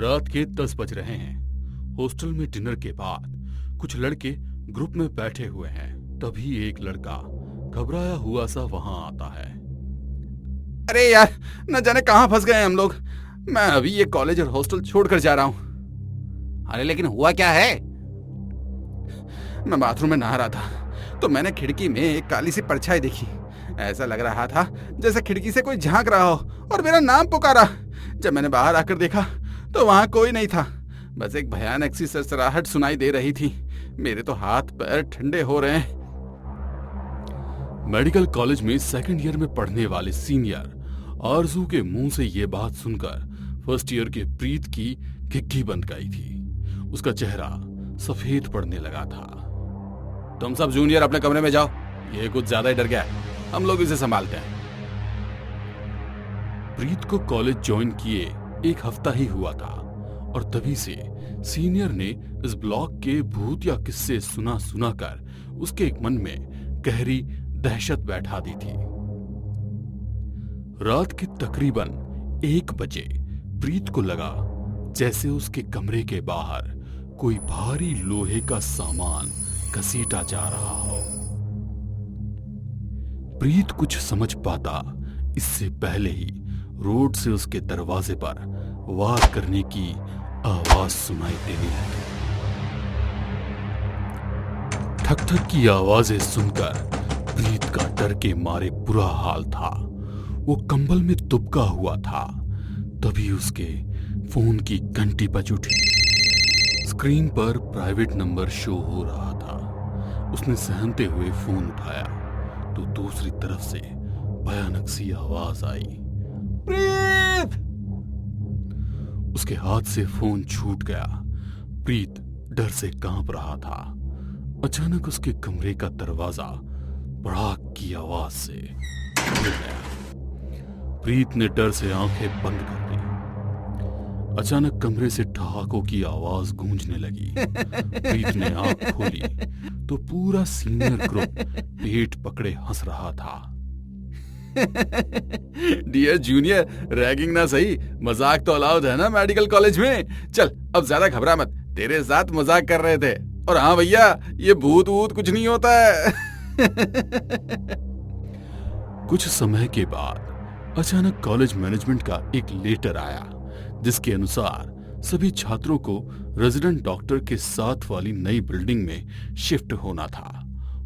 रात के 10 बज रहे हैं। हॉस्टल में डिनर के बाद कुछ लड़के ग्रुप में बैठे हुए हैं। तभी एक लड़का घबराया हुआ सा वहां आता है। अरे यार, न जाने कहाँ फंस गए हम लोग। मैं अभी ये कॉलेज और हॉस्टल छोड़कर जा रहा हूँ। अरे लेकिन हुआ क्या है? मैं बाथरूम में नहा रहा था तो मैंने खिड़की में एक काली सी परछाई देखी। ऐसा लग रहा था जैसे खिड़की से कोई झांक रहा हो और मेरा नाम पुकारा। जब मैंने बाहर आकर देखा तो वहां कोई नहीं था, बस एक भयानक सी सरसराहट सुनाई दे रही थी। मेरे तो हाथ पैर ठंडे हो रहे हैं। मेडिकल कॉलेज में सेकंड ईयर में पढ़ने वाले सीनियर आरजू के मुंह से ये बात सुनकर फर्स्ट ईयर के प्रीत की घिघी बंद गई थी। उसका चेहरा सफेद पड़ने लगा था। तुम सब जूनियर अपने कमरे में जाओ, ये कुछ ज्यादा ही डर गया है, हम लोग इसे संभालते हैं। प्रीत को कॉलेज ज्वाइन किए एक हफ्ता ही हुआ था और तभी से सीनियर ने इस ब्लॉक के भूत या किस्से सुना सुना कर उसके मन में गहरी दहशत बैठा दी थी। रात के तकरीबन 1 बजे प्रीत को लगा जैसे उसके कमरे के बाहर कोई भारी लोहे का सामान घसीटा जा रहा हो। प्रीत कुछ समझ पाता इससे पहले ही रोड से उसके दरवाजे पर वार करने की आवाज सुनाई देने लगी। ठक ठक की आवाजें सुनकर प्रीत का डर के मारे बुरा हाल था। वो कंबल में दुबका हुआ था। तभी उसके फोन की घंटी बज उठी। स्क्रीन पर प्राइवेट नंबर शो हो रहा था। उसने सहमते हुए फोन उठाया तो दूसरी तरफ से भयानक सी आवाज आई, प्रीत! उसके हाथ से फोन छूट गया। प्रीत डर से कांप रहा था। अचानक उसके कमरे का दरवाजा भड़ाक की आवाज से खुल गया। प्रीत ने डर से आंखें बंद कर दी। अचानक कमरे से ठहाकों की आवाज गूंजने लगी। प्रीत ने आंख खोली तो पूरा सीनियर ग्रुप पेट पकड़े हंस रहा था। डियर जूनियर, रैगिंग ना सही, मजाक तो अलाउड है ना मेडिकल कॉलेज में। चल अब ज्यादा घबरा मत, तेरे साथ मजाक कर रहे थे। और हाँ भैया, ये भूत वूत कुछ नहीं होता है। कुछ समय के बाद अचानक कॉलेज मैनेजमेंट का एक लेटर आया जिसके अनुसार सभी छात्रों को रेजिडेंट डॉक्टर के साथ वाली नई बिल्डिंग में शिफ्ट होना था।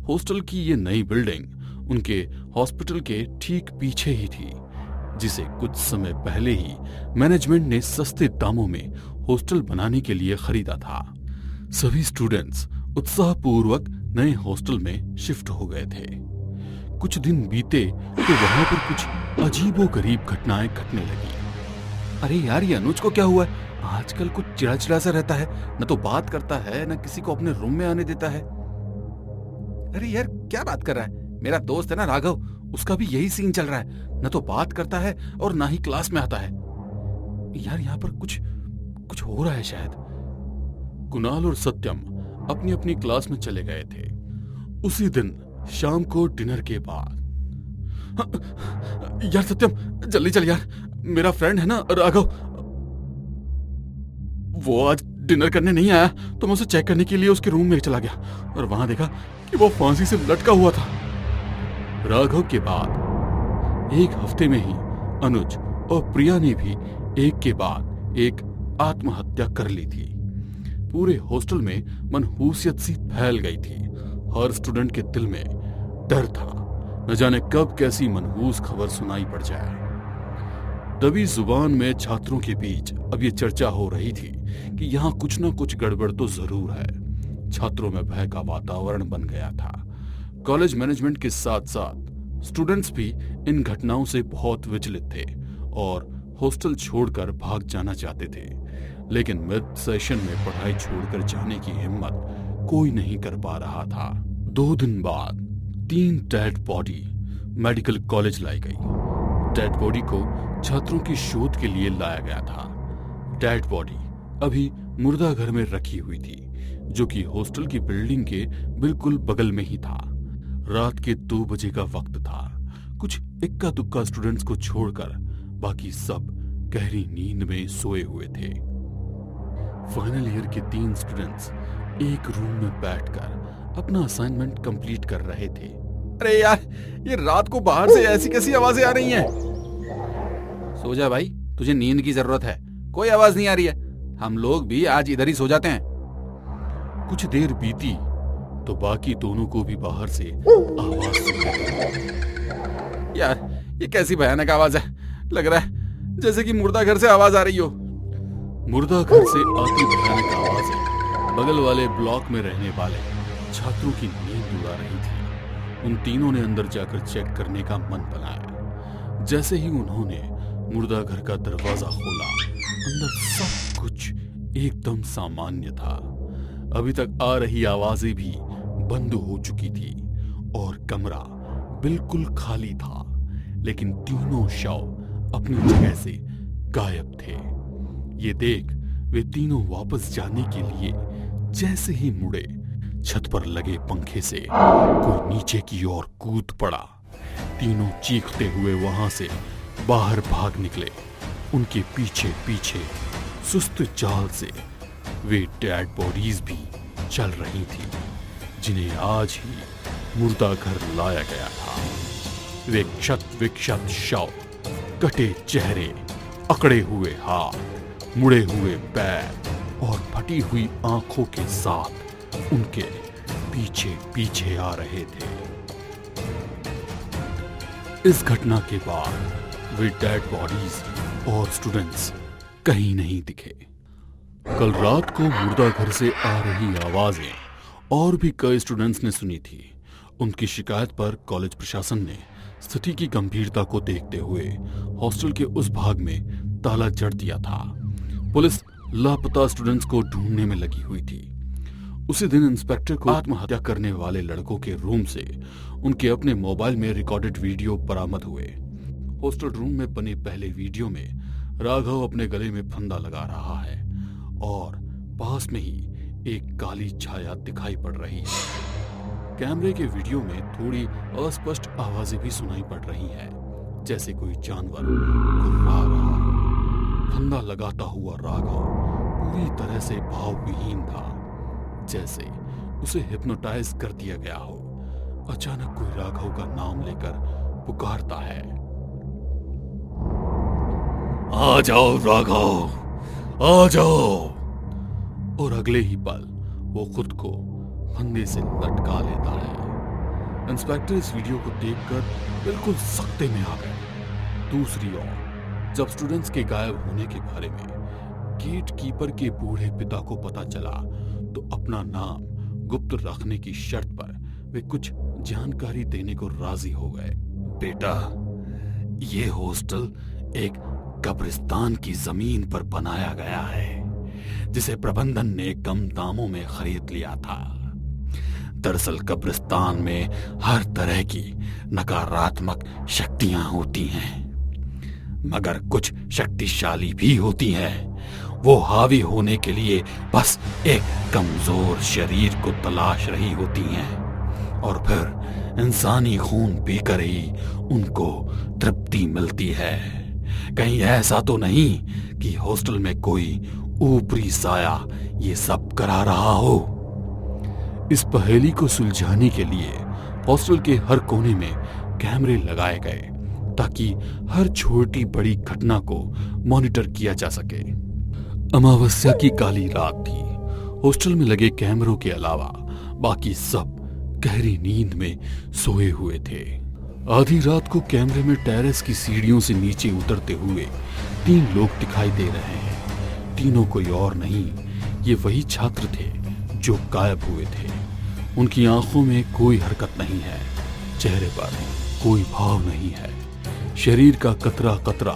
हॉस्टल की ये नई बिल्डिंग उनके हॉस्पिटल के ठीक पीछे ही थी, जिसे कुछ समय पहले ही मैनेजमेंट ने सस्ते दामों में हॉस्टल बनाने के लिए खरीदा था। सभी स्टूडेंट्स उत्साहपूर्वक नए हॉस्टल में शिफ्ट हो गए थे। कुछ दिन बीते तो वहां पर कुछ अजीबोगरीब घटनाएं घटने लगी। अरे यार, ये अनुज को क्या हुआ है? आजकल कुछ चिड़चिड़ा सा रहता है, न तो बात करता है न किसी को अपने रूम में आने देता है। अरे यार, क्या बात कर रहा है? मेरा दोस्त है ना राघव, उसका भी यही सीन चल रहा है। न तो बात करता है और ना ही क्लास में आता है। यार, यहाँ पर कुछ हो रहा है शायद। कुणाल और सत्यम अपनी अपनी क्लास में चले गए थे। उसी दिन शाम को डिनर के बाद, यार सत्यम, जल्दी चल यार, मेरा फ्रेंड है ना राघव, वो आज डिनर करने नहीं आया तो मैं उसे चेक करने के लिए उसके रूम में चला गया और वहां देखा कि वो फांसी से लटका हुआ था। राघव के बाद एक हफ्ते में ही अनुज और प्रिया ने भी एक के बाद एक आत्महत्या कर ली थी। पूरे हॉस्टल में मनहूसियत सी फैल गई थी। हर स्टूडेंट के दिल में डर था, न जाने कब कैसी मनहूस खबर सुनाई पड़ जाए। दबी जुबान में छात्रों के बीच अब ये चर्चा हो रही थी कि यहाँ कुछ न कुछ गड़बड़ तो जरूर है। छात्रों में भय का वातावरण बन गया था। कॉलेज मैनेजमेंट के साथ साथ स्टूडेंट्स भी इन घटनाओं से बहुत विचलित थे और हॉस्टल छोड़कर भाग जाना चाहते थे, लेकिन मिड सेशन में पढ़ाई छोड़कर जाने की हिम्मत कोई नहीं कर पा रहा था। 2 दिन बाद 3 डेड बॉडी मेडिकल कॉलेज लाई गई। डेड बॉडी को छात्रों की शोध के लिए लाया गया था। डेड बॉडी अभी मुर्दा घर में रखी हुई थी, जो कि हॉस्टल की बिल्डिंग के बिल्कुल बगल में ही था। रात के 2 बजे का वक्त था। कुछ इक्का दुक्का स्टूडेंट्स को छोड़कर बाकी सब गहरी नींद में सोए हुए थे। फाइनल ईयर के 3 स्टूडेंट्स एक रूम में बैठकर अपना असाइनमेंट कंप्लीट कर रहे थे। अरे यार, ये रात को बाहर से ऐसी कैसी आवाजें आ रही हैं? सो जा भाई, तुझे नींद की जरूरत है। कोई आवाज नहीं आ रही है। हम लोग भी आज इधर ही सो जाते हैं। कुछ देर बीती तो बाकी दोनों को भी बाहर से आवाज सुनाई दी। यार, ये कैसी भयानक आवाज है। लग रहा है जैसे कि मुर्दा घर से आवाज आ रही हो। मुर्दा घर से आती भयानक आवाजें बगल वाले ब्लॉक में रहने वाले छात्रों की नींद उड़ा रही थी। उन तीनों ने अंदर जाकर चेक करने का मन बनाया। जैसे ही उन्होंने मुर्दा घर का दरवाजा खोला, अंदर सब कुछ एकदम सामान्य था। अभी तक आ रही आवाजें भी बंद हो चुकी थी और कमरा बिल्कुल खाली था, लेकिन तीनों शव अपनी जगह से गायब थे। ये देख वे तीनों वापस जाने के लिए जैसे ही मुड़े, छत पर लगे पंखे से कोई नीचे की ओर कूद पड़ा। तीनों चीखते हुए वहां से बाहर भाग निकले। उनके पीछे पीछे सुस्त चाल से वे डेड बॉडीज भी चल रही थी, जिन्हें आज ही मुर्दा घर लाया गया था। वे क्षत विक्षत शव, कटे चेहरे, अकड़े हुए हाथ, मुड़े हुए पैर और फटी हुई आंखों के साथ उनके पीछे पीछे आ रहे थे। इस घटना के बाद वे डेड बॉडीज और स्टूडेंट्स कहीं नहीं दिखे। कल रात को मुर्दा घर से आ रही आवाजें और भी कई स्टूडेंट्स ने सुनी थी। उनकी शिकायत पर कॉलेज प्रशासन ने स्थिति की गंभीरता को देखते हुए हॉस्टल के उस भाग में ताला जड़ दिया था। पुलिस लापता स्टूडेंट्स को ढूंढने में लगी हुई थी। उसी दिन इंस्पेक्टर को आत्महत्या करने वाले लड़कों के रूम से उनके अपने मोबाइल में रिकॉर्डेड वीडियो बरामद हुए। हॉस्टल रूम में बने पहले वीडियो में राघव अपने गले में फंदा लगा रहा है और पास में ही एक काली छाया दिखाई पड़ रही है। कैमरे के वीडियो में थोड़ी अस्पष्ट आवाजें भी सुनाई पड़ रही हैं, जैसे कोई जानवर गुर्रा रहा हो। फंदा लगाता हुआ राघव पूरी तरह से भावविहीन था, जैसे उसे हिप्नोटाइज कर दिया गया हो। अचानक कोई राघव का नाम लेकर पुकारता है, आ जाओ राघव, आ जाओ। और अगले ही पल वो खुद को फंदे से लटका लेता है। इंस्पेक्टर इस वीडियो को देखकर बिल्कुल सख्ते में आ गए। दूसरी ओर जब स्टूडेंट्स के गायब होने के बारे में गेट कीपर के बूढ़े पिता को पता चला तो अपना नाम गुप्त रखने की शर्त पर वे कुछ जानकारी देने को राजी हो गए। बेटा, ये हॉस्टल एक कब्रिस्तान की जमीन पर बनाया गया है, जिसे प्रबंधन ने कम दामों में खरीद लिया था। दरअसल कब्रिस्तान में हर तरह की नकारात्मक शक्तियां होती हैं, मगर कुछ शक्तिशाली भी होती हैं। वो हावी होने के लिए बस एक कमजोर शरीर को तलाश रही होती हैं और फिर इंसानी खून पीकर ही उनको तृप्ति मिलती है। कहीं ऐसा तो नहीं कि हॉस्टल में कोई ऊपरी साया ये सब करा रहा हो। इस पहेली को सुलझाने के लिए हॉस्टल के हर कोने में कैमरे लगाए गए ताकि हर छोटी बड़ी घटना को मॉनिटर किया जा सके। अमावस्या की काली रात थी। हॉस्टल में लगे कैमरों के अलावा बाकी सब गहरी नींद में सोए हुए थे। आधी रात को कैमरे में टेरेस की सीढ़ियों से नीचे उतरते हुए 3 लोग दिखाई दे रहे हैं। तीनों कोई और नहीं, ये वही छात्र थे जो गायब हुए थे। उनकी आंखों में कोई हरकत नहीं है, चेहरे पर कोई भाव नहीं है। शरीर का कतरा कतरा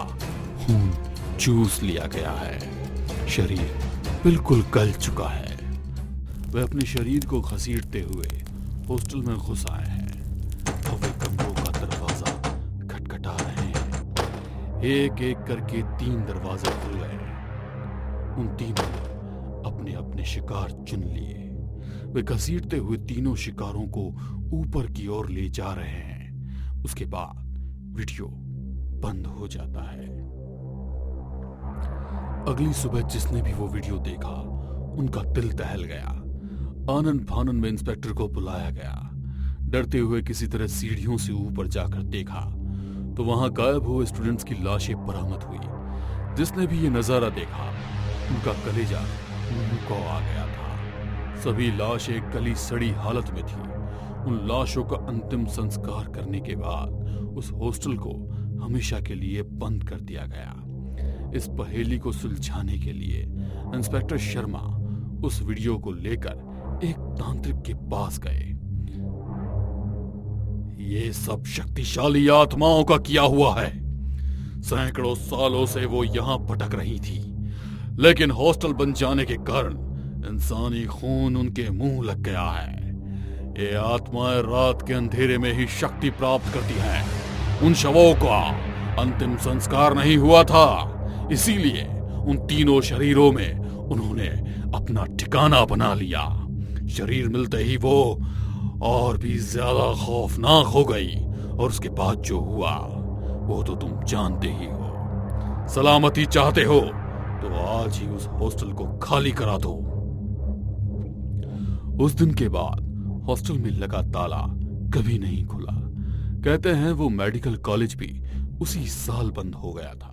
खून चूस लिया गया है। शरीर बिल्कुल गल चुका है। वे अपने शरीर को घसीटते हुए हॉस्टल में घुस आए हैं। वे कमरों का दरवाजा खटखटा रहे हैं। एक एक करके 3 दरवाजे खुल गए। उन तीनों ने अपने अपने शिकार चुन लिए। वे घसीटते हुए तीनों शिकारों को ऊपर की ओर ले जा रहे हैं। उसके बाद वीडियो बंद हो जाता है। अगली सुबह जिसने भी वो वीडियो देखा उनका दिल दहल गया। आनन फानन में इंस्पेक्टर को बुलाया गया। डरते हुए किसी तरह सीढ़ियों से ऊपर जाकर देखा तो वहां गायब हुए स्टूडेंट्स की लाशें बरामद हुई। जिसने भी ये नजारा देखा उनका कलेजा मुंह को आ गया था। सभी लाशें गली सड़ी हालत में थी। उन लाशों का अंतिम संस्कार करने के बाद उस हॉस्टल को हमेशा के लिए बंद कर दिया गया। इस पहेली को सुलझाने के लिए इंस्पेक्टर शर्मा उस वीडियो को लेकर एक तांत्रिक के पास गए। ये सब शक्तिशाली आत्माओं का किया हुआ है। सैकड़ों सालों से वो यहां भटक रही थी, लेकिन हॉस्टल बन जाने के कारण इंसानी खून उनके मुंह लग गया है। ये आत्माएं रात के अंधेरे में ही शक्ति प्राप्त करती हैं। उन शवों का अंतिम संस्कार नहीं हुआ था, इसीलिए उन तीनों शरीरों में उन्होंने अपना ठिकाना बना लिया। शरीर मिलते ही वो और भी ज्यादा खौफनाक हो गई, और उसके बाद जो हुआ वो तो तुम जानते ही हो। सलामती चाहते हो तो आज ही उस हॉस्टल को खाली करा दो। उस दिन के बाद हॉस्टल में लगा ताला कभी नहीं खुला। कहते हैं वो मेडिकल कॉलेज भी उसी साल बंद हो गया था।